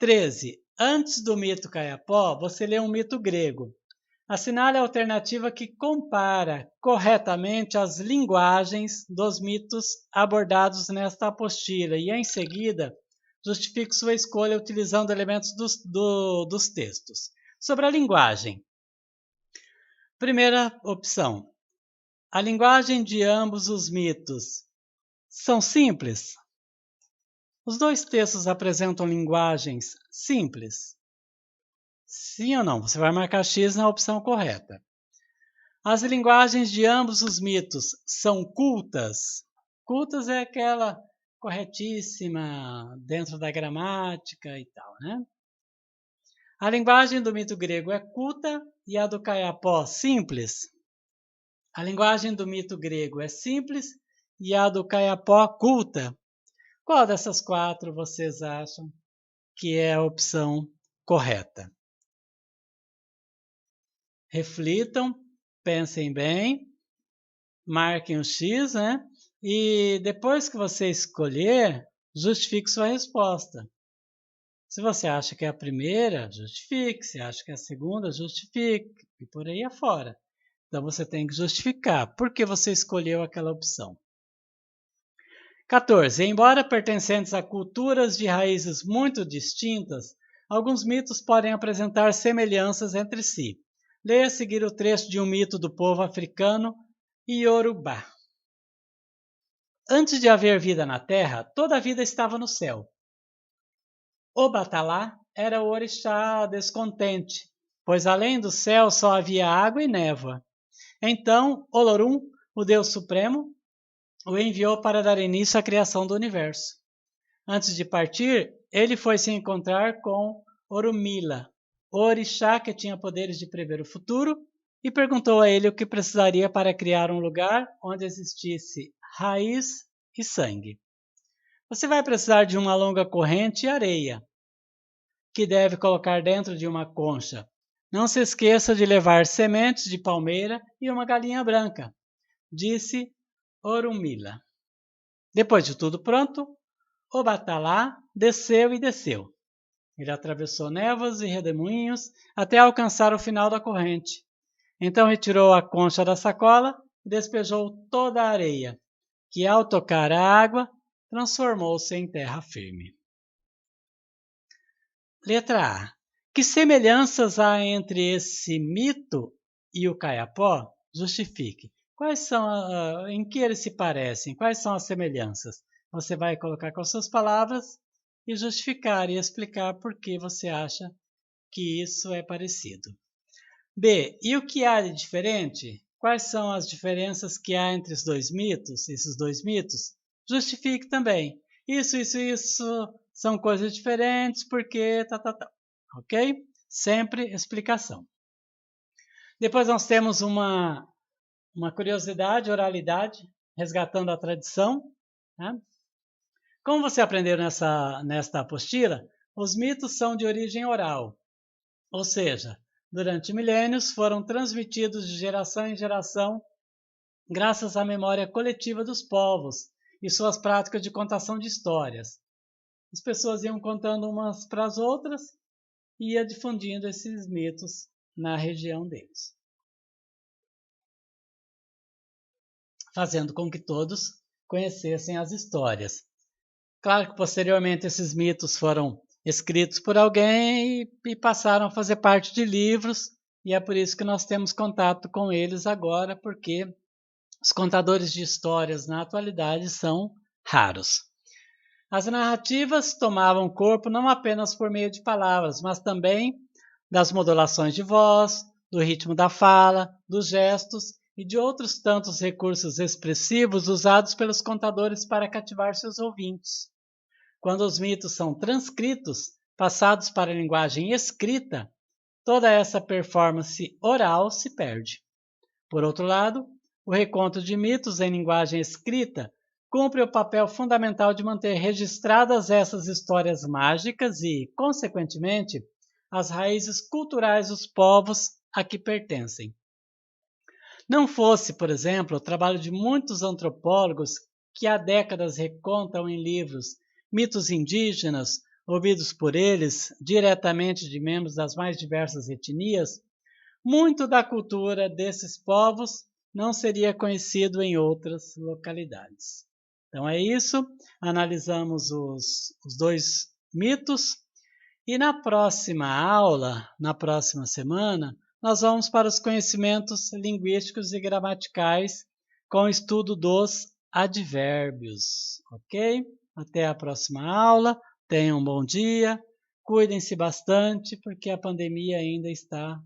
13. Antes do mito Kayapó, você lê um mito grego. Assinale a alternativa que compara corretamente as linguagens dos mitos abordados nesta apostila e, em seguida, justifique sua escolha utilizando elementos dos textos. Sobre a linguagem. Primeira opção. A linguagem de ambos os mitos são simples? Os dois textos apresentam linguagens simples? Sim ou não? Você vai marcar X na opção correta. As linguagens de ambos os mitos são cultas? Cultas é aquela corretíssima dentro da gramática e tal, né? A linguagem do mito grego é culta e a do Kayapó simples? A linguagem do mito grego é simples e a do Kayapó culta? Qual dessas quatro vocês acham que é a opção correta? Reflitam, pensem bem, marquem o X, né? E depois que você escolher, justifique sua resposta. Se você acha que é a primeira, justifique. Se acha que é a segunda, justifique. E por aí afora. Então você tem que justificar por que você escolheu aquela opção. 14. Embora pertencentes a culturas de raízes muito distintas, alguns mitos podem apresentar semelhanças entre si. Leia a seguir o trecho de um mito do povo africano Iorubá. Antes de haver vida na terra, toda a vida estava no céu. Obatalá era o orixá descontente, pois além do céu só havia água e névoa. Então, Olorum, o Deus Supremo, o enviou para dar início à criação do universo. Antes de partir, ele foi se encontrar com Orumila, o orixá que tinha poderes de prever o futuro, e perguntou a ele o que precisaria para criar um lugar onde existisse raiz e sangue. Você vai precisar de uma longa corrente e areia, que deve colocar dentro de uma concha. Não se esqueça de levar sementes de palmeira e uma galinha branca, disse Orumila. Depois de tudo pronto, Obatalá desceu e desceu. Ele atravessou névoas e redemoinhos até alcançar o final da corrente. Então retirou a concha da sacola e despejou toda a areia, que ao tocar a água, transformou-se em terra firme. Letra A. Que semelhanças há entre esse mito e o Kayapó? Justifique. Quais são, em que eles se parecem? Quais são as semelhanças? Você vai colocar com suas palavras e justificar e explicar por que você acha que isso é parecido. B. E o que há de diferente? Quais são as diferenças que há entre os dois mitos, esses dois mitos? Justifique também. Isso são coisas diferentes porque ok? Sempre explicação. Depois nós temos uma curiosidade, oralidade, resgatando a tradição. Né? Como você aprendeu nesta apostila, os mitos são de origem oral, ou seja, durante milênios foram transmitidos de geração em geração graças à memória coletiva dos povos e suas práticas de contação de histórias. As pessoas iam contando umas para as outras e ia difundindo esses mitos na região deles, fazendo com que todos conhecessem as histórias. Claro que posteriormente esses mitos foram escritos por alguém e passaram a fazer parte de livros, e é por isso que nós temos contato com eles agora, porque os contadores de histórias na atualidade são raros. As narrativas tomavam corpo não apenas por meio de palavras, mas também das modulações de voz, do ritmo da fala, dos gestos e de outros tantos recursos expressivos usados pelos contadores para cativar seus ouvintes. Quando os mitos são transcritos, passados para a linguagem escrita, toda essa performance oral se perde. Por outro lado, o reconto de mitos em linguagem escrita cumpre o papel fundamental de manter registradas essas histórias mágicas e, consequentemente, as raízes culturais dos povos a que pertencem. Não fosse, por exemplo, o trabalho de muitos antropólogos que há décadas recontam em livros mitos indígenas ouvidos por eles, diretamente de membros das mais diversas etnias, muito da cultura desses povos não seria conhecido em outras localidades. Então é isso, analisamos os dois mitos e na próxima aula, na próxima semana, nós vamos para os conhecimentos linguísticos e gramaticais com o estudo dos advérbios, ok? Até a próxima aula, tenham um bom dia, cuidem-se bastante porque a pandemia ainda está